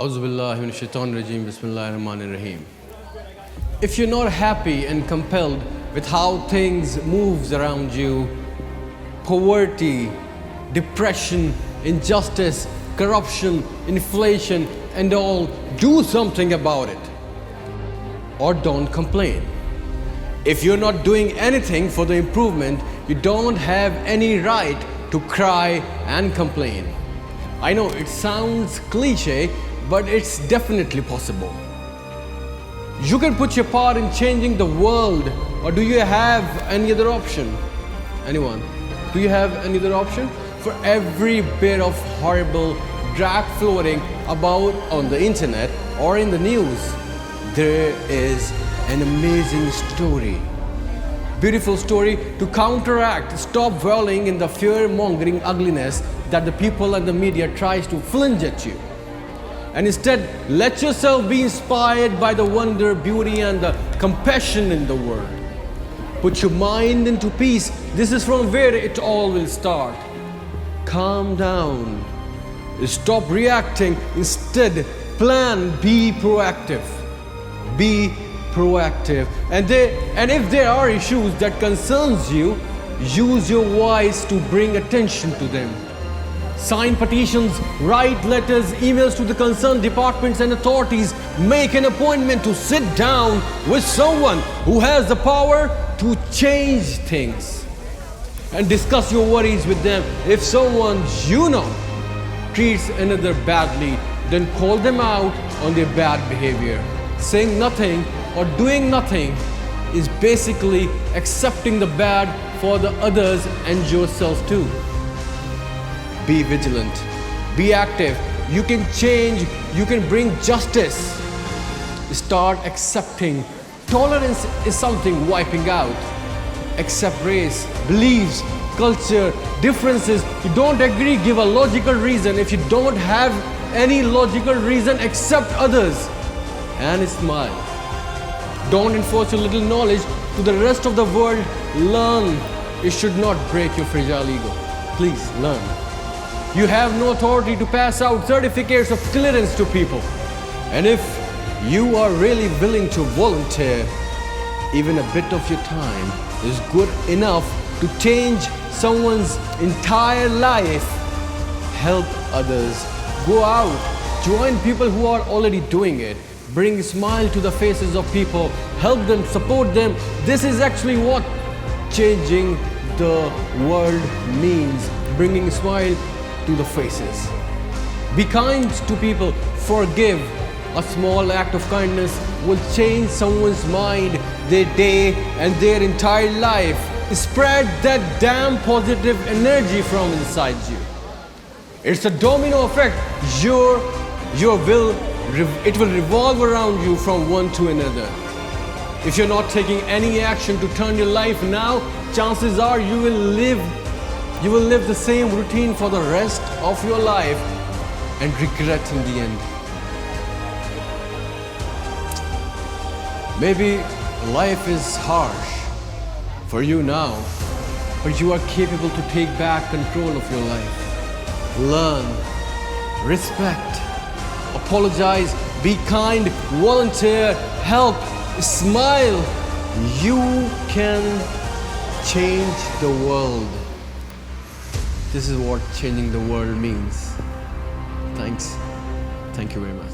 A'udhu billahi minash shaitanir rajeem. Bismillahir rahmanir rahim. If you're not happy and compelled with how things moves around you, poverty, depression, injustice, corruption, inflation, and all, do something about it. Or don't complain. If you're not doing anything for the improvement, you don't have any right to cry and complain. I know it sounds cliche, but it's definitely possible. You can put your part in changing the world, or do you have any other option? Anyone? Do you have any other option? For every bit of horrible drag floating about on the internet or in the news, there is an amazing story. Beautiful story to counteract, stop dwelling in the fear-mongering ugliness that the people and the media tries to fling at you. And instead, let yourself be inspired by the wonder, beauty, and the compassion in the world. Put your mind into peace. This is from where it all will start. Calm down. Stop reacting. Instead, plan. Be proactive. Be proactive. And if there are issues that concerns you, use your voice to bring attention to them. Sign petitions, write letters, emails to the concerned departments and authorities. Make an appointment to sit down with someone who has the power to change things. And discuss your worries with them. If someone you know treats another badly, then call them out on their bad behavior. Saying nothing or doing nothing is basically accepting the bad for the others and yourself too. Be vigilant, be active. You can change, you can bring justice. Start accepting. Tolerance is something wiping out. Accept race, beliefs, culture, differences. You don't agree, give a logical reason. If you don't have any logical reason, accept others and smile. Don't enforce your little knowledge to the rest of the world. Learn. It should not break your fragile ego. Please learn. You have no authority to pass out certificates of clearance to people. And if you are really willing to volunteer, even a bit of your time is good enough to change someone's entire life. Help others. Go out. Join people who are already doing it. Bring a smile to the faces of people. Help them, support them. This is actually what changing the world means. Bringing a smile to the faces. Be kind to people. Forgive. A small act of kindness will change someone's mind, their day, and their entire life. Spread that damn positive energy from inside you. It's a domino effect. It will revolve around you from one to another. If you're not taking any action to turn your life now, chances are you will live the same routine for the rest of your life and regret in the end. Maybe life is harsh for you now, but you are capable to take back control of your life. Learn, respect, apologize, be kind, volunteer, help, smile. You can change the world. This is what changing the world means. Thanks. Thank you very much.